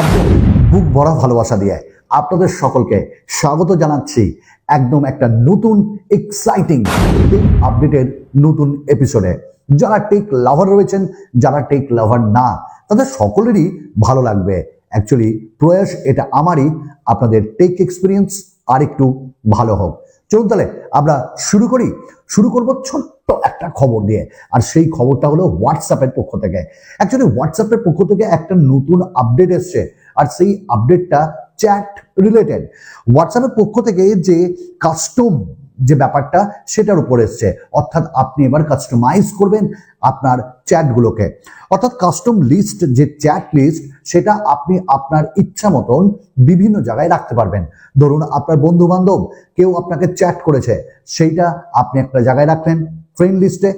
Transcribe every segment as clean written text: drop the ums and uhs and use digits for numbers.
একদম বুক ভরা ভালোবাসা দিয়ে আপনাদের সকলকে স্বাগত জানাচ্ছি একদম একটা নতুন এক্সাইটিং আপডেটের নতুন এপিসোডে। যারা টেক লাভার রয়েছেন, যারা টেক লাভার না, তাদের সকলেরই ভালো লাগবে। অ্যাকচুয়ালি প্রয়াস এটা আমারই আপনাদের টেক এক্সপিরিয়েন্স আর একটু ভালো হোক। চলুন তাহলে আমরা শুরু করব ছোট্ট একটা খবর দিয়ে। আর সেই খবরটা হলো হোয়াটসঅ্যাপের পক্ষ থেকে। অ্যাকচুয়ালি হোয়াটসঅ্যাপের পক্ষ থেকে একটা নতুন আপডেট এসছে, আর সেই আপডেটটা চ্যাট রিলেটেড। হোয়াটসঅ্যাপের পক্ষ থেকে যে কাস্টম যে ব্যাপারটা সেটার উপর এসছে, অর্থাৎ আপনি এবার কাস্টমাইজ করবেন আপনার চ্যাটগুলোকে। অর্থাৎ কাস্টম লিস্ট যে চ্যাট লিস্ট, সেটা আপনি আপনার ইচ্ছা মতন বিভিন্ন জায়গায় রাখতে পারবেন। ধরুন আপনার বন্ধু বান্ধব কেউ আপনাকে চ্যাট করেছে, সেইটা আপনি একটা জায়গায় রাখলেন ফ্রেন্ড লিস্টে।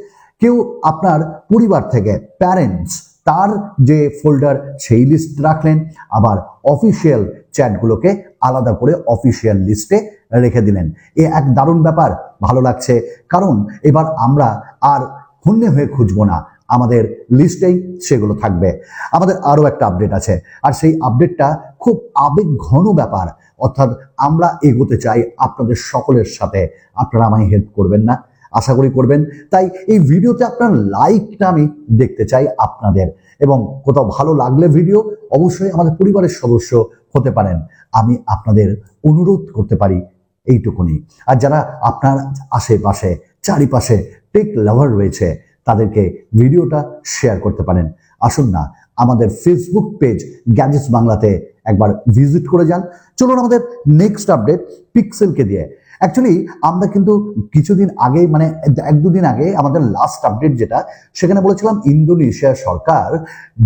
কেউ আপনার পরিবার থেকে প্যারেন্টস, তার যে ফোল্ডার সেই লিস্ট রাখলেন। আবার অফিসিয়াল চ্যাটগুলোকে আলাদা করে অফিসিয়াল লিস্টে রেখে দিলেন। এ এক দারুণ ব্যাপার, ভালো লাগছে। কারণ এবার আমরা আর হন্যে হয়ে খুঁজবো না, আমাদের লিস্টেই সেগুলো থাকবে। আমাদের আরও একটা আপডেট আছে, আর সেই আপডেটটা খুব আবেগ ঘন ব্যাপার। অর্থাৎ আমরা এগোতে চাই আপনাদের সকলের সাথে। আপনারা আমায় হেল্প করবেন না? আশা করি করবেন। তাই এই ভিডিওতে আপনার লাইকটা আমি দেখতে চাই আপনাদের, এবং কোথাও ভালো লাগলে ভিডিও অবশ্যই আমাদের পরিবারের সদস্য হতে পারেন। আমি আপনাদের অনুরোধ করতে পারি এইটুকুনি। আর যারা আপনার আশেপাশে চারিপাশে টেক লাভার রয়েছে, তাদেরকে ভিডিওটা শেয়ার করতে পারেন। আসুন না আমাদের ফেসবুক পেজ গ্যাজেটস বাংলাতে একবার ভিজিট করে যান। চলুন আমাদের নেক্সট আপডেট পিক্সেলকে দিয়ে। অ্যাকচুয়ালি আমরা কিন্তু কিছুদিন আগে, মানে এক দুদিন আগে আমাদের লাস্ট আপডেট যেটা, সেখানে বলেছিলাম ইন্দোনেশিয়া সরকার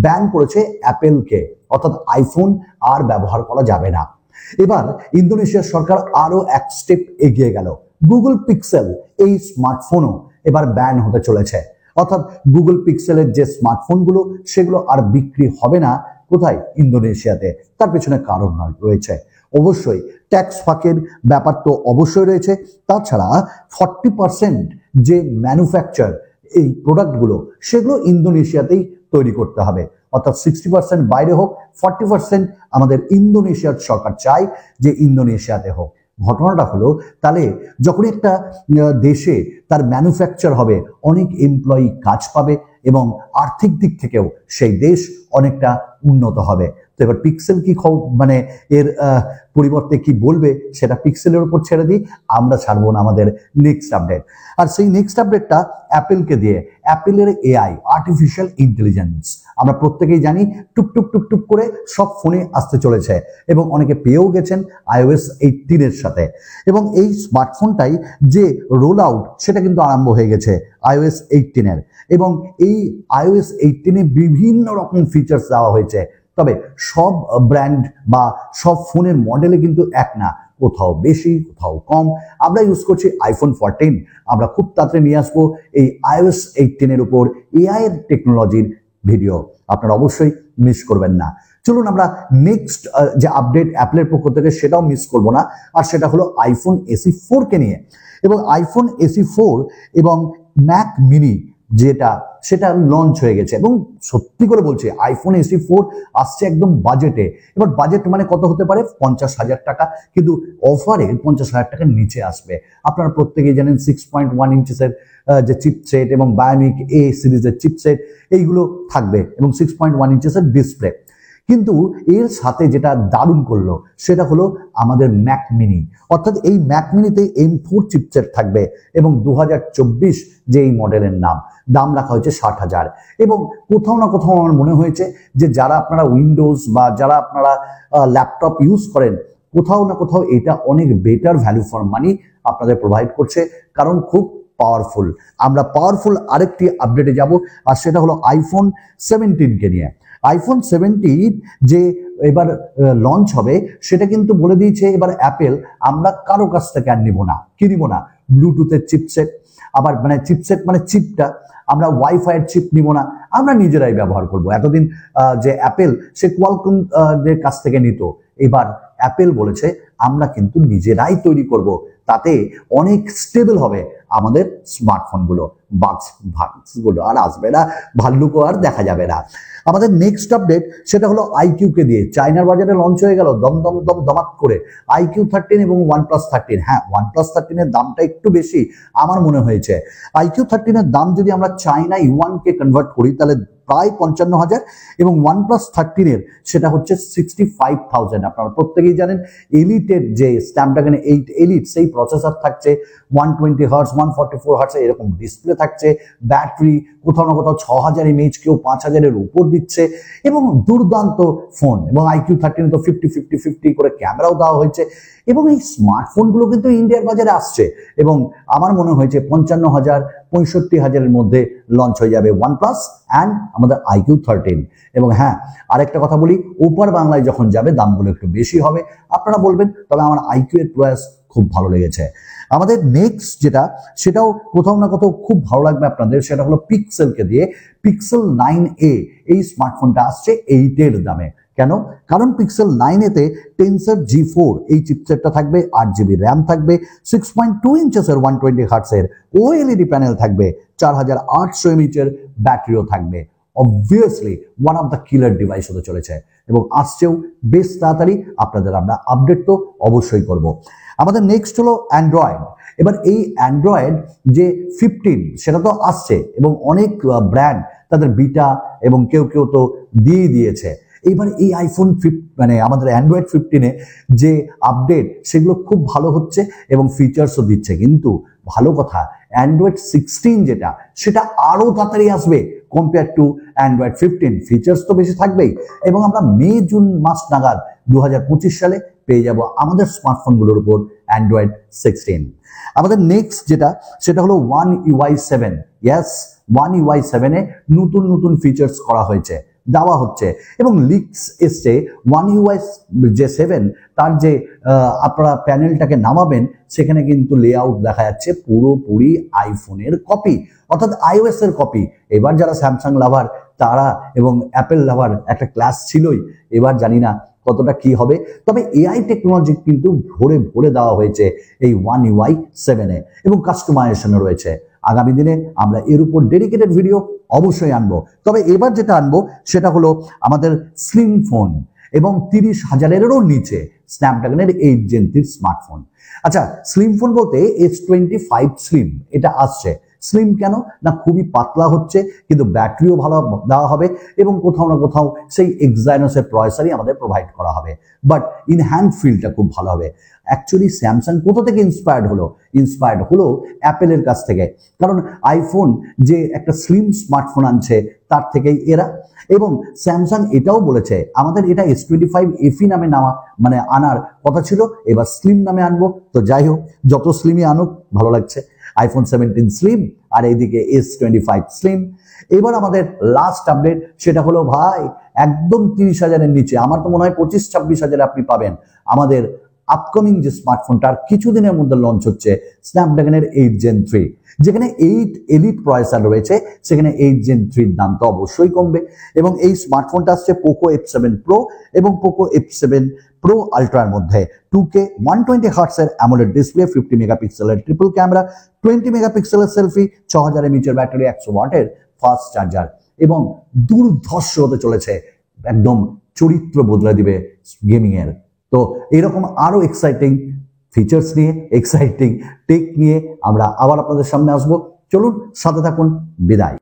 ব্যান করেছে অ্যাপেলকে, অর্থাৎ আইফোন আর ব্যবহার করা যাবে না। এবার ইন্দোনেশিয়ার সরকার আরো এক স্টেপ এগিয়ে গেল। গুগল পিক্সেল এই স্মার্টফোনও এবার ব্যান হতে চলেছে। অর্থাৎ গুগল পিক্সেলের যে স্মার্টফোনগুলো, সেগুলো আর বিক্রি হবে না। কোথায়? ইন্দোনেশিয়াতে। তার পেছনে কারণ রয়েছে অবশ্যই ট্যাক্স ফাঁকের ব্যাপার তো অবশ্যই রয়েছে। তাছাড়া 40% যে ম্যানুফ্যাকচার এই প্রোডাক্টগুলো, সেগুলো ইন্দোনেশিয়াতেই তৈরি করতে হবে। অর্থাৎ 60% বাইরে হোক, 40% আমাদের ইন্দোনেশিয়ার সরকার চায় যে ইন্দোনেশিয়াতে হোক। ঘটনাটা হলো, তাহলে যখন একটা দেশে তার ম্যানুফ্যাকচার হবে, অনেক এমপ্লয়ি কাজ পাবে এবং আর্থিক দিক থেকেও সেই দেশ অনেকটা উন্নত হবে। তো এবার পিক্সেল কি মানে এর পরিবর্তে কি বলবে, সেটা পিক্সেলের উপর ছেড়ে দিই, আমরা ছাড়বো না আমাদের নেক্সট আপডেট। আর সেই নেক্সট আপডেটটা অ্যাপেলকে দিয়ে। অ্যাপেলের এআই, আর্টিফিশিয়াল ইন্টেলিজেন্স, আমরা প্রত্যেকেই জানি টুক টুক টুক টুক করে সব ফোনে আসতে চলেছে, এবং অনেকে পেয়েও গেছেন iOS 18 সাথে। এবং এই স্মার্টফোনটাই যে রোল আউট, সেটা কিন্তু আরম্ভ হয়ে গেছে iOS 18 এবং এই iOS 18 বিভিন্ন রকম ফিচার্স দেওয়া হয়েছে। তবে সব ব্র্যান্ড বা সব ফোনের মডেলে কিন্তু এক না, কোথাও বেশি কোথাও কম। আমরা ইউজ করছি আইফোন 14। আমরা খুব তাড়াতাড়ি নিয়ে আসবো এই iOS 18 উপর এআই এর টেকনোলজির ভিডিও, আপনারা অবশ্যই মিস করবেন না। চলুন আমরা নেক্সট যে আপডেট অ্যাপলের পক্ষ থেকে, সেটাও মিস করব না। আর সেটা হলো আইফোন SE 4 কে নিয়ে। এবং আইফোন SE 4 এবং ম্যাক মিনি যেটা, সেটা লঞ্চ হয়ে গেছে। এবং সত্যি করে বলছি, আইফোন SE 4 আসছে একদম বাজেটে। এবার বাজেট মানে কত হতে পারে? 50,000 টাকা। কিন্তু অফারে 50,000 টাকার নিচে আসবে। আপনারা প্রত্যেকেই জানেন 6.1 ইঞ্চেসের যে চিপসেট এবং বায়োনিক A সিরিজের চিপসেট, এইগুলো থাকবে, এবং 6.1 ইঞ্চেসের ডিসপ্লে। কিন্তু এর সাথে যেটা দারুণ করলো, সেটা হলো আমাদের ম্যাক মিনি। অর্থাৎ এই ম্যাক মিনিতে M4 চিপসেট থাকবে, এবং 2024 যে এই মডেলের দাম রাখা হয়েছে 60,000। এবং কোথাও না কোথাও আমার মনে হয়েছে যে যারা আপনারা উইন্ডোজ বা যারা আপনারা ল্যাপটপ ইউজ করেন, কোথাও না কোথাও এটা অনেক বেটার ভ্যালু ফর মানি আপনাদের প্রোভাইড করছে, কারণ খুব পাওয়ারফুল। আমরা পাওয়ারফুল আরেকটি আপডেটে যাব, আর সেটা হলো আইফোন 17 কে নিয়ে। আইফোন 17 যে এবার লঞ্চ হবে, সেটা কিন্তু বলে দিয়েছে এবার অ্যাপেল, আমরা কারো কাছ থেকে আর নিব না। কি নিব না? ব্লুটুথের চিপসেট। আবার মানে চিপসেট মানে চিপটা, আমরা ওয়াইফাইয়ের চিপ নিব না, আমরা নিজেরাই ব্যবহার করব। এতদিন যে অ্যাপেল সে কোয়ালকম দের কাছ থেকে নিত, এবার অ্যাপেল বলেছে আমরা কিন্তু নিজেরাই তৈরি করব, তাতে অনেক স্টেবল হবে আমাদের স্মার্টফোনগুলো, বাক্সগুলো আর আসবে না, ভাল্লুকও আর দেখা যাবে না। আমাদের নেক্সট আপডেট সেটা হলো আইকিউকে দিয়ে চায়নার বাজারে লঞ্চ হয়ে গেল দমাত করে iQ13 এবং OnePlus 13। হ্যাঁ, OnePlus 13 এর দামটা একটু বেশি আমার মনে হয়েছে। iQ13 এর দাম যদি আমরা চাইনা ইউয়ানকে কনভার্ট করি তাহলে প্রায় 55,000 এবং OnePlus 13 এর সেটা হচ্ছে 65,000। আপনারা প্রত্যেকেই জানেন এলিটের যে স্ন্যাপড্রাগন 8 এলিট সেই প্রসেসর থাকছে, 120 হার্টজ 144 হার্টজ এরকম ডিসপ্লে থাকছে, ব্যাটারি কোথাও না কোথাও 6000 mAh, কেউ 5000 এর উপর দিচ্ছে এবং দুর্দান্ত ফোন। এবং iQ13 তো 50-50-50 করে ক্যামেরাও দেওয়া হয়েছে এবং এই স্মার্টফোনগুলো কিন্তু ইন্ডিয়ার বাজারে আসছে এবং আমার মনে হয়েছে 55,000 65,000 এর মধ্যে লঞ্চ হয়ে যাবে OnePlus অ্যান্ড আমাদের iQ13। এবং হ্যাঁ, আরেকটা কথা বলি, ওপার বাংলায় যখন যাবে দামগুলো একটু বেশি হবে, আপনারা বলবেন, তবে আমার iQ এর প্রয়াস খুব ভালো লেগেছে। আমাদের নেক্সট যেটা সেটাও কোথাও না কোথাও খুব ভালো লাগবে আপনাদের, সেটা হলো পিক্সেলকে দিয়ে Pixel 9a। এই স্মার্টফোনটা আসছে 8 এর দামে। কেন? কারণ Pixel 9a-তে Tensor G4 এই চিপসেটটা থাকবে, 8GB র্যাম থাকবে, 6.2 ইঞ্চেসের 120 হার্টসের OLED প্যানেল থাকবে, 4800 mAh এর ব্যাটারিও থাকবে। Obviously one of the killer device হতে চলেছে এবং আসছেও বেশ তাড়াতাড়ি। আপনাদের আমরা আপডেট তো অবশ্যই করব। আমাদের নেক্সট হলো অ্যান্ড্রয়েড। এবার এই অ্যান্ড্রয়েড যে 15 সেটা তো আসছে এবং অনেক ব্র্যান্ড তাদের বিটা এবং কেউ কেউ তো দিয়েছে। এইবার এই আইফোন মানে আমাদের অ্যান্ড্রয়েড 15-এ যে আপডেট সেগুলো খুব ভালো হচ্ছে এবং ফিচার্সও দিচ্ছে, কিন্তু ভালো কথা অ্যান্ড্রয়েড 16 যেটা সেটা আরো তাড়াতাড়ি আসবে কম্পেয়ার টু অ্যান্ড্রয়েড 15। ফিচার্স তো বেশি থাকবেই এবং আমরা মে জুন মাস নাগাদ 2025 সালে পেয়ে যাব আমাদের স্মার্টফোনগুলোর উপর অ্যান্ড্রয়েড 16। আমাদের নেক্সট যেটা সেটা হলো One UI 7। Yes, One UI 7-এ নতুন নতুন ফিচার্স করা হয়েছে, দেওয়া হচ্ছে এবং লিকস এসছে One UI যে 7 তার যে আপনারা প্যানেলটাকে নামাবেন সেখানে কিন্তু লেআউট দেখা যাচ্ছে পুরোপুরি আইফোনের কপি, অর্থাৎ iOS এর কপি। এবার যারা স্যামসাং লাভার তারা এবং অ্যাপেল লাভার একটা ক্লাস ছিলই, এবার জানি না কতটা কি হবে, তবে এআই টেকনোলজি কিন্তু ভরে ভরে দেওয়া হয়েছে এই One UI 7-এ এবং কাস্টমাইজেশনও রয়েছে। আগামী দিনে আমরা এর উপর ডেডিকেটেড ভিডিও অবশ্যই আনবো। তবে এবার যেটা আনবো সেটা হলো আমাদের স্লিম ফোন এবং 30,000-এরও নিচে স্ন্যাপড্রাগনের 8 Gen 3 স্মার্টফোন। আচ্ছা, স্লিম ফোন বলতে S25 স্লিম এটা আসছে। স্লিম কেন না, খুবই পাতলা হচ্ছে কিন্তু ব্যাটারিও ভালো দেওয়া হবে এবং কোথাও না কোথাও সেই এক্সাইনোসের প্রসেসরই আমাদের প্রোভাইড করা হবে, বাট ইন হ্যান্ড ফিলটা খুব ভালো হবে। অ্যাকচুয়ালি স্যামসাং কোথা থেকে ইন্সপায়ার্ড হলো অ্যাপেলের কাছ থেকে, কারণ আইফোন যে একটা স্লিম স্মার্টফোন আনছে তার থেকেই এরা। এবং স্যামসাং এটাও বলেছে আমাদের এটা S25 FE নামে আনার কথা ছিল, এবার স্লিম নামে আনবো। তো যাই হোক, যত স্লিমই আনুক ভালো লাগছে। আইফোন 17 স্লিম আর এইদিকে S25 স্লিম। এবার আমাদের লাস্ট আপডেট সেটা হলো ভাই একদম 30,000-এর নিচে, আমার তো মনে হয় 25-26,000 আপনি পাবেন আমাদের আপকামিং যে স্মার্টফোনটার কিছুদিনের মধ্যে লঞ্চ হচ্ছে স্ন্যাপড্রাগনের 8 Gen 3। যেখানে 8 এলিট প্রসেসর রয়েছে সেখানে 8 Gen 3-র দাম তো অবশ্যই কমবে এবং এই স্মার্টফোনটা আসছে পোকো F7 Pro এবং পোকো F7 Pro আলট্রার মধ্যে। 2K 120 হার্টসের অ্যামোলেড ডিসপ্লে, 50 মেগাপিক্সেলের ট্রিপল ক্যামেরা, 20 মেগাপিক্সেলের সেলফি, 6000 mAh ব্যাটারি, 100 ওয়াটের ফাস্ট চার্জার এবং দুর্ধর্ষ হতে চলেছে, একদম চরিত্র বদলে দিবে গেমিং এর। তো এরকম আরো এক্সাইটিং ফিচার্স নিয়ে, এক্সাইটিং টেক নিয়ে আমরা আবার আপনাদের সামনে আসবো। চলুন সাথে থাকুন, বিদায়।